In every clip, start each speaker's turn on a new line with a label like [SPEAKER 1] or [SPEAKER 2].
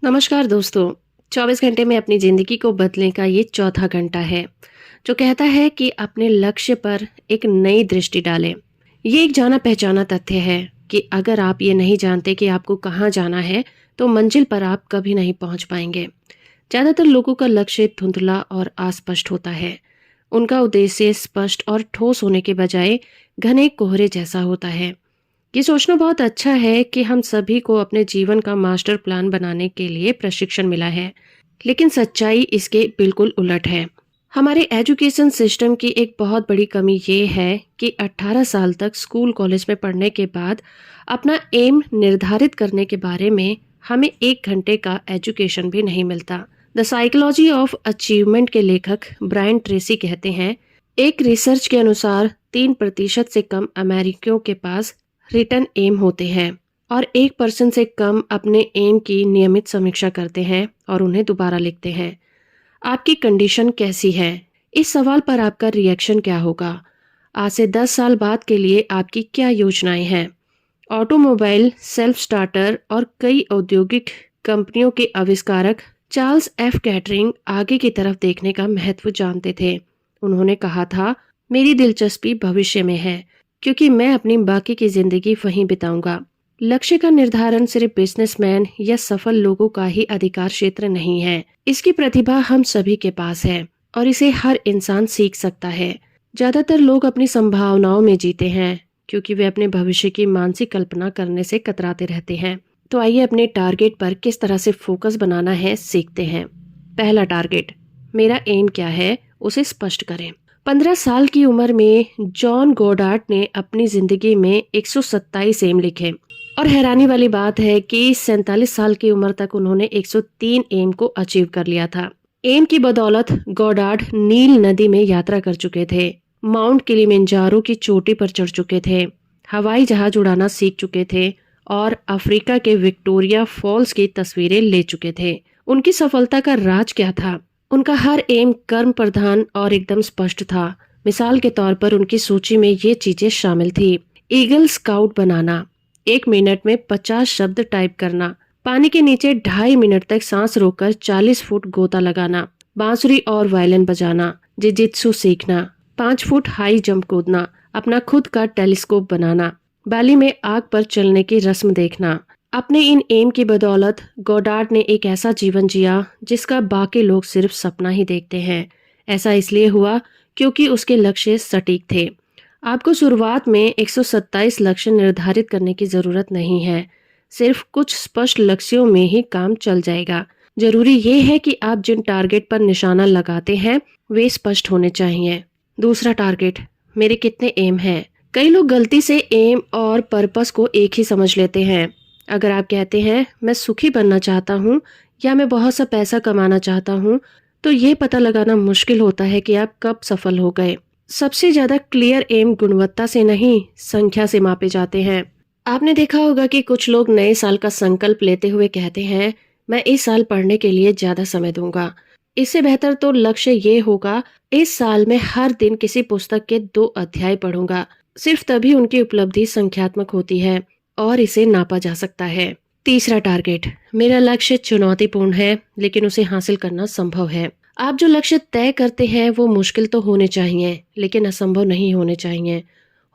[SPEAKER 1] नमस्कार दोस्तों। 24 घंटे में अपनी ज़िंदगी को बदलने का ये चौथा घंटा है, जो कहता है कि अपने लक्ष्य पर एक नई दृष्टि डालें। ये एक जाना-पहचाना तथ्य है कि अगर आप ये नहीं जानते कि आपको कहाँ जाना है, तो मंजिल पर आप कभी नहीं पहुँच पाएँगे। ज़्यादातर लोगों का लक्ष्य धुंधला और अस्पष्ट होता है। उनका उद्देश्य स्पष्ट और ठोस होने के बजाय घने कोहरे जैसा होता है। ये सोचना बहुत अच्छा है कि हम सभी को अपने जीवन का मास्टर प्लान बनाने के लिए प्रशिक्षण मिला है, लेकिन सच्चाई इसके बिल्कुल उलट है। हमारे एजुकेशन सिस्टम की एक बहुत बड़ी कमी ये है कि 18 साल तक स्कूल कॉलेज में पढ़ने के बाद अपना एम निर्धारित करने के बारे में हमें 1 घंटे का एजुकेशन भी नहीं मिलता। द साइकोलॉजी ऑफ अचीवमेंट के लेखक ब्रायन ट्रेसी कहते हैं, एक रिसर्च के अनुसार 3% से कम अमेरिकियों के पास रिटर्न एम होते हैं और 1% से कम अपने एम की नियमित समीक्षा करते हैं और उन्हें दोबारा लिखते हैं। आपकी कंडीशन कैसी है? इस सवाल पर आपका रिएक्शन क्या होगा? आज से 10 साल बाद के लिए आपकी क्या योजनाएं हैं? ऑटोमोबाइल, सेल्फ स्टार्टर और कई औद्योगिक कंपनियों के आविष्कारक चार्ल्स एफ कैटरिंग आगे की तरफ देखने का महत्व जानते थे। उन्होंने कहा था, मेरी दिलचस्पी भविष्य में है क्योंकि मैं अपनी बाकी की जिंदगी वहीं बिताऊंगा। लक्ष्य का निर्धारण सिर्फ बिजनेसमैन या सफल लोगों का ही अधिकार क्षेत्र नहीं है। इसकी प्रतिभा हम सभी के पास है और इसे हर इंसान सीख सकता है। ज्यादातर लोग अपनी संभावनाओं में जीते हैं क्योंकि वे अपने भविष्य की मानसिक कल्पना करने से कतराते रहते हैं। तो आइए अपने टारगेट पर किस तरह से फोकस बनाना है सीखते हैं। पहला टारगेट, मेरा एम क्या है उसे स्पष्ट करें। 15 साल की उम्र में जॉन गोडार्ड ने अपनी जिंदगी में 127 एम लिखे और हैरानी वाली बात है कि 47 साल की उम्र तक उन्होंने 103 एम को अचीव कर लिया था। एम की बदौलत गोडार्ड नील नदी में यात्रा कर चुके थे, माउंट किलिमंजारो की चोटी पर चढ़ चुके थे, हवाई जहाज उड़ाना सीख चुके थे और अफ्रीका के विक्टोरिया फॉल्स की तस्वीरें ले चुके थे। उनकी सफलता का राज क्या था? उनका हर एम कर्म प्रधान और एकदम स्पष्ट था। मिसाल के तौर पर उनकी सूची में ये चीजें शामिल थी: ईगल स्काउट बनाना, 1 मिनट में 50 शब्द टाइप करना, पानी के नीचे 2.5 मिनट तक सांस रोककर 40 फुट गोता लगाना, बांसुरी और वायलिन बजाना, जिजित्सु सीखना, 5 फुट हाई जंप कूदना, अपना खुद का टेलीस्कोप बनाना, बाली में आग पर चलने की रस्म देखना। अपने इन एम की बदौलत गोडार्ड ने एक ऐसा जीवन जिया जिसका बाकी लोग सिर्फ सपना ही देखते हैं। ऐसा इसलिए हुआ क्योंकि उसके लक्ष्य सटीक थे। आपको शुरुआत में 127 लक्ष्य निर्धारित करने की जरूरत नहीं है। सिर्फ कुछ स्पष्ट लक्ष्यों में ही काम चल जाएगा। जरूरी ये है कि आप जिन टारगेट पर निशाना लगाते हैं वे स्पष्ट होने चाहिए। दूसरा टारगेट, मेरे कितने एम हैं? कई लोग गलती से एम और पर्पस को एक ही समझ लेते हैं। अगर आप कहते हैं मैं सुखी बनना चाहता हूँ या मैं बहुत सा पैसा कमाना चाहता हूँ, तो ये पता लगाना मुश्किल होता है कि आप कब सफल हो गए। सबसे ज्यादा क्लियर एम गुणवत्ता से नहीं, संख्या से मापे जाते हैं। आपने देखा होगा कि कुछ लोग नए साल का संकल्प लेते हुए कहते हैं, मैं इस साल पढ़ने के लिए ज्यादा समय दूंगा। इससे बेहतर तो लक्ष्य ये होगा, इस साल में हर दिन किसी पुस्तक के 2 अध्याय पढ़ूंगा। सिर्फ तभी उनकी उपलब्धि संख्यात्मक होती है और इसे नापा जा सकता है। तीसरा टारगेट, मेरा लक्ष्य चुनौतीपूर्ण है लेकिन उसे हासिल करना संभव है। आप जो लक्ष्य तय करते हैं वो मुश्किल तो होने चाहिए लेकिन असंभव नहीं होने चाहिए।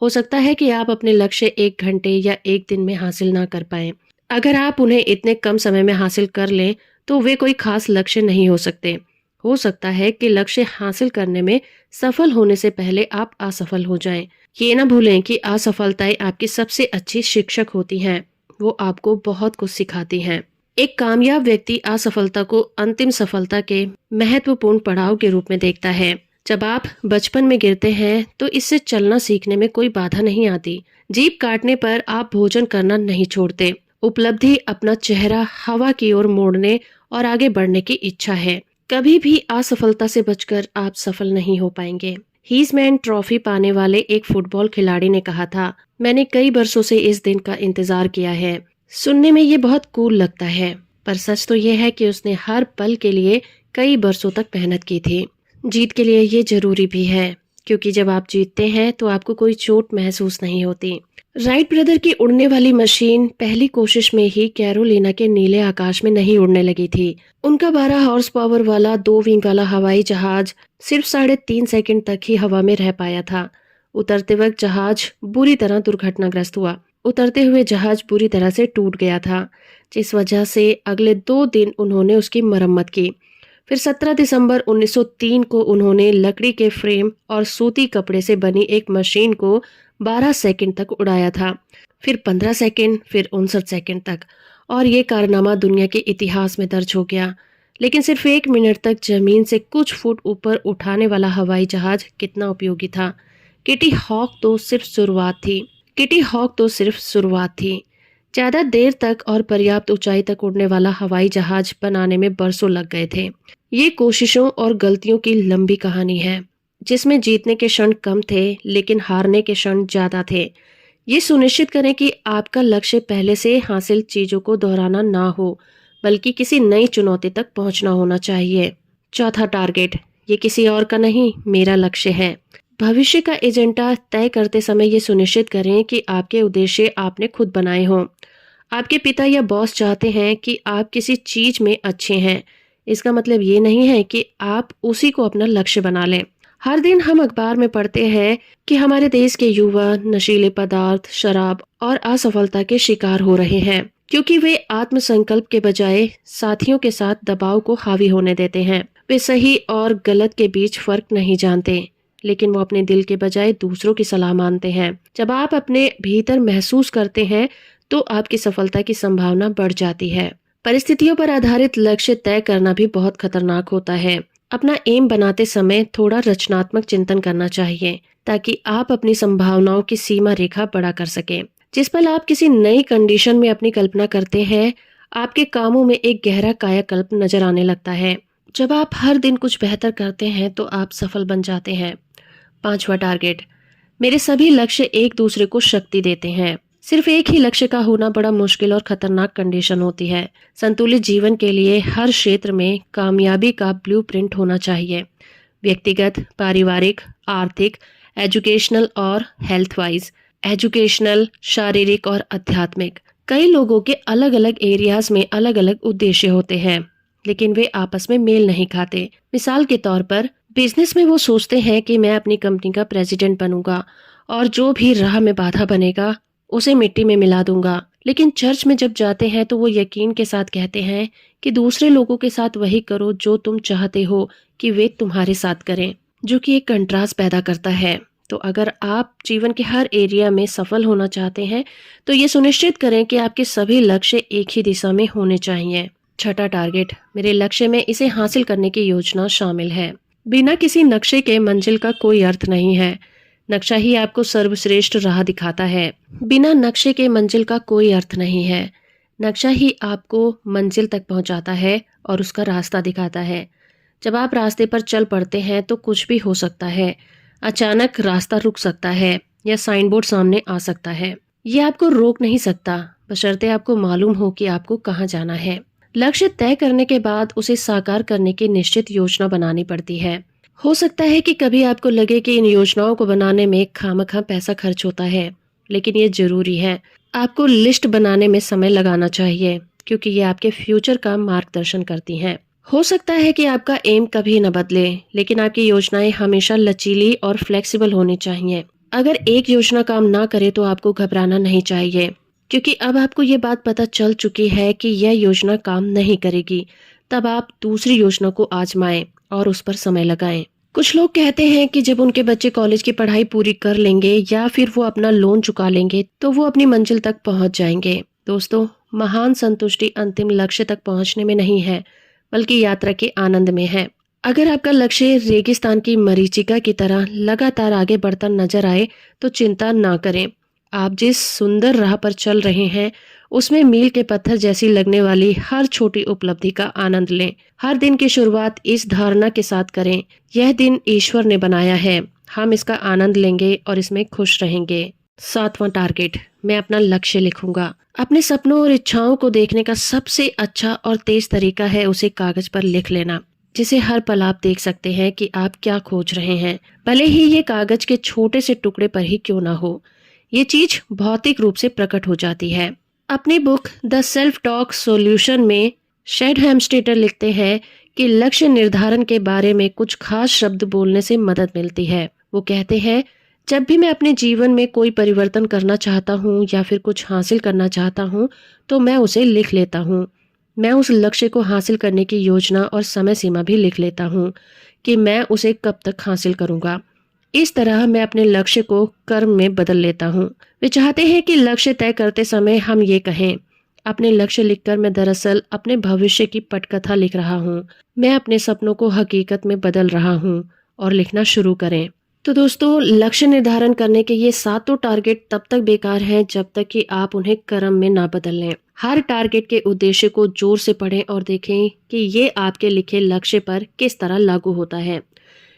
[SPEAKER 1] हो सकता है कि आप अपने लक्ष्य 1 घंटे या 1 दिन में हासिल ना कर पाए। अगर आप उन्हें इतने कम समय में हासिल कर लें तो वे कोई खास लक्ष्य नहीं हो सकते। हो सकता है कि लक्ष्य हासिल करने में सफल होने से पहले आप असफल हो जाएं। ये ना भूलें कि असफलताएं आपकी सबसे अच्छी शिक्षक होती हैं। वो आपको बहुत कुछ सिखाती हैं। एक कामयाब व्यक्ति असफलता को अंतिम सफलता के महत्वपूर्ण पड़ाव के रूप में देखता है। जब आप बचपन में गिरते हैं तो इससे चलना सीखने में कोई बाधा नहीं आती। जीभ काटने पर आप भोजन करना नहीं छोड़ते। उपलब्धि अपना चेहरा हवा की ओर मोड़ने और आगे बढ़ने की इच्छा है। कभी भी असफलता से बचकर आप सफल नहीं हो पाएंगे। हीजमैन ट्रॉफी पाने वाले एक फुटबॉल खिलाड़ी ने कहा था, मैंने कई वर्षों से इस दिन का इंतजार किया है। सुनने में ये बहुत कूल लगता है, पर सच तो ये है कि उसने हर पल के लिए कई वर्षों तक मेहनत की थी। जीत के लिए ये जरूरी भी है, क्योंकि जब आप जीतते हैं तो आपको कोई चोट महसूस नहीं होती। राइट ब्रदर की उड़ने वाली मशीन पहली कोशिश में ही कैरोलिना के नीले आकाश में नहीं उड़ने लगी थी। उनका 12 हॉर्स पावर वाला 2 विंग वाला हवाई जहाज सिर्फ 3.5 सेकंड तक ही हवा में रह पाया था। उतरते वक्त जहाज बुरी तरह दुर्घटनाग्रस्त हुआ। उतरते हुए जहाज बुरी तरह से टूट गया था, जिस वजह से अगले 2 दिन उन्होंने उसकी मरम्मत की। फिर 17 दिसंबर 1903 को उन्होंने लकड़ी के फ्रेम और सूती कपड़े से बनी एक मशीन को 12 सेकंड तक उड़ाया था, फिर 15 सेकंड, फिर 59 सेकंड तक, और ये कारनामा दुनिया के इतिहास में दर्ज हो गया। लेकिन सिर्फ 1 मिनट तक जमीन से कुछ फुट ऊपर उठाने वाला हवाई जहाज कितना उपयोगी था। किटी हॉक तो सिर्फ शुरुआत थी। किटी हॉक तो सिर्फ शुरुआत थी। ज्यादा देर तक और पर्याप्त ऊंचाई तक उड़ने वाला हवाई जहाज बनाने में बरसों लग गए थे। ये कोशिशों और गलतियों की लंबी कहानी है, जिसमें जीतने के क्षण कम थे लेकिन हारने के क्षण ज्यादा थे। ये सुनिश्चित करें कि आपका लक्ष्य पहले से हासिल चीजों को दोहराना ना हो, बल्कि किसी नई चुनौती तक पहुंचना होना चाहिए। चौथा टारगेट, ये किसी और का नहीं, मेरा लक्ष्य है। भविष्य का एजेंडा तय करते समय ये सुनिश्चित करें कि आपके उद्देश्य आपने खुद बनाए हों। आपके पिता या बॉस चाहते हैं कि आप किसी चीज में अच्छे हैं, इसका मतलब ये नहीं है कि आप उसी को अपना लक्ष्य बना लें। हर दिन हम अखबार में पढ़ते हैं कि हमारे देश के युवा नशीले पदार्थ, शराब और असफलता के शिकार हो रहे हैं, क्योंकि वे आत्मसंकल्प के बजाय साथियों के साथ दबाव को हावी होने देते हैं। वे सही और गलत के बीच फर्क नहीं जानते, लेकिन वो अपने दिल के बजाय दूसरों की सलाह मानते हैं। जब आप अपने भीतर महसूस करते हैं तो आपकी सफलता की संभावना बढ़ जाती है। परिस्थितियों पर आधारित लक्ष्य तय करना भी बहुत खतरनाक होता है। अपना एम बनाते समय थोड़ा रचनात्मक चिंतन करना चाहिए, ताकि आप अपनी संभावनाओं की सीमा रेखा बड़ा कर सकें। जिस पल आप किसी नई कंडीशन में अपनी कल्पना करते हैं, आपके कामों में एक गहरा कायाकल्प नजर आने लगता है। जब आप हर दिन कुछ बेहतर करते हैं तो आप सफल बन जाते हैं। पांचवा टारगेट, मेरे सभी लक्ष्य एक दूसरे को शक्ति देते हैं। सिर्फ एक ही लक्ष्य का होना बड़ा मुश्किल और खतरनाक कंडीशन होती है। संतुलित जीवन के लिए हर क्षेत्र में कामयाबी का ब्लूप्रिंट होना चाहिए। व्यक्तिगत, पारिवारिक, आर्थिक, एजुकेशनल और हेल्थ वाइज। एजुकेशनल, शारीरिक और आध्यात्मिक। कई लोगों के अलग अलग एरियाज में अलग अलग उद्देश्य होते हैं, लेकिन वे आपस में मेल नहीं खाते। मिसाल के तौर पर बिजनेस में वो सोचते हैं कि मैं अपनी कंपनी का प्रेसिडेंट बनूंगा और जो भी राह में बाधा बनेगा उसे मिट्टी में मिला दूंगा। लेकिन चर्च में जब जाते हैं तो वो यकीन के साथ कहते हैं कि दूसरे लोगों के साथ वही करो जो तुम चाहते हो कि वे तुम्हारे साथ करें, जो कि एक कंट्रास्ट पैदा करता है। तो अगर आप जीवन के हर एरिया में सफल होना चाहते हैं तो ये सुनिश्चित करें कि आपके सभी लक्ष्य एक ही दिशा में होने चाहिए। छठा टारगेट, मेरे लक्ष्य में इसे हासिल करने की योजना शामिल है। बिना किसी नक्शे के मंजिल का कोई अर्थ नहीं है। नक्शा ही आपको सर्वश्रेष्ठ राह दिखाता है। बिना नक्शे के मंजिल का कोई अर्थ नहीं है। नक्शा ही आपको मंजिल तक पहुंचाता है और उसका रास्ता दिखाता है। जब आप रास्ते पर चल पड़ते हैं तो कुछ भी हो सकता है। अचानक रास्ता रुक सकता है या साइन बोर्ड सामने आ सकता है। ये आपको रोक नहीं सकता, बशर्ते आपको मालूम हो कि आपको कहाँ जाना है। लक्ष्य तय करने के बाद उसे साकार करने की निश्चित योजना बनानी पड़ती है। हो सकता है कि कभी आपको लगे कि इन योजनाओं को बनाने में खामखा पैसा खर्च होता है, लेकिन ये जरूरी है। आपको लिस्ट बनाने में समय लगाना चाहिए, क्योंकि ये आपके फ्यूचर का मार्गदर्शन करती हैं। हो सकता है कि आपका एम कभी न बदले, लेकिन आपकी योजनाएं हमेशा लचीली और फ्लेक्सिबल होनी चाहिए। अगर एक योजना काम ना करे तो आपको घबराना नहीं चाहिए, क्योंकि अब आपको ये बात पता चल चुकी है कि यह योजना काम नहीं करेगी। तब आप दूसरी योजना को आजमाएं और उस पर समय लगाएं। कुछ लोग कहते हैं कि जब उनके बच्चे कॉलेज की पढ़ाई पूरी कर लेंगे या फिर वो अपना लोन चुका लेंगे तो वो अपनी मंजिल तक पहुंच जाएंगे। दोस्तों, महान संतुष्टि अंतिम लक्ष्य तक पहुंचने में नहीं है, बल्कि यात्रा के आनंद में है। अगर आपका लक्ष्य रेगिस्तान की मरीचिका की तरह लगातार आगे बढ़ता नजर आए तो चिंता ना करें। आप जिस सुंदर राह पर चल रहे हैं उसमें मील के पत्थर जैसी लगने वाली हर छोटी उपलब्धि का आनंद लें। हर दिन की शुरुआत इस धारणा के साथ करें, यह दिन ईश्वर ने बनाया है, हम इसका आनंद लेंगे और इसमें खुश रहेंगे। सातवां टारगेट, मैं अपना लक्ष्य लिखूंगा। अपने सपनों और इच्छाओं को देखने का सबसे अच्छा और तेज तरीका है उसे कागज पर लिख लेना, जिसे हर पल आप देख सकते हैं कि आप क्या खोज रहे हैं, भले ही ये कागज के छोटे से टुकड़े पर ही क्यों ना हो। ये चीज भौतिक रूप से प्रकट हो जाती है। अपनी book the self talk solution में शेड हेम्स्टेटर लिखते हैं कि लक्ष्य निर्धारण के बारे में कुछ खास शब्द बोलने से मदद मिलती है। वो कहते हैं, जब भी मैं अपने जीवन में कोई परिवर्तन करना चाहता हूँ या फिर कुछ हासिल करना चाहता हूँ तो मैं उसे लिख लेता हूँ। मैं उस लक्ष्य को हासिल करने की योजना और समय सीमा भी लिख लेता हूँ कि मैं उसे कब तक हासिल करूँगा। इस तरह मैं अपने लक्ष्य को कर्म में बदल लेता हूँ। वे चाहते हैं कि लक्ष्य तय करते समय हम ये कहें, अपने लक्ष्य लिखकर मैं दरअसल अपने भविष्य की पटकथा लिख रहा हूँ। मैं अपने सपनों को हकीकत में बदल रहा हूँ और लिखना शुरू करें। तो दोस्तों, लक्ष्य निर्धारण करने के ये सातों टारगेट तब तक बेकार हैं जब तक कि आप उन्हें कर्म में ना बदल लें। हर टारगेट के उद्देश्य को जोर से पढ़ें और देखें कि ये आपके लिखे लक्ष्य पर किस तरह लागू होता है।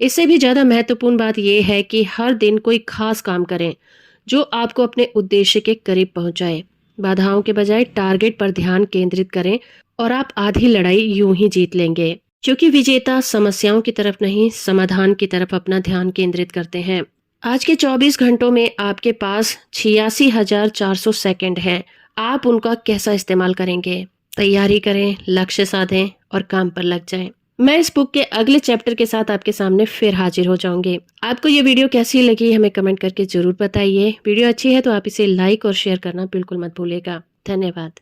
[SPEAKER 1] इससे भी ज्यादा महत्वपूर्ण बात यह है कि हर दिन कोई खास काम करें जो आपको अपने उद्देश्य के करीब पहुंचाए। बाधाओं के बजाय टारगेट पर ध्यान केंद्रित करें और आप आधी लड़ाई यूं ही जीत लेंगे, क्योंकि विजेता समस्याओं की तरफ नहीं, समाधान की तरफ अपना ध्यान केंद्रित करते हैं। आज के 24 घंटों में आपके पास 86,400 सेकंड हैं। आप उनका कैसा इस्तेमाल करेंगे? तैयारी करें, लक्ष्य साधें और काम पर लग जाएं। मैं इस बुक के अगले चैप्टर के साथ आपके सामने फिर हाजिर हो जाऊंगी। आपको ये वीडियो कैसी लगी हमें कमेंट करके जरूर बताइए। वीडियो अच्छी है तो आप इसे लाइक और शेयर करना बिल्कुल मत भूलिएगा। धन्यवाद।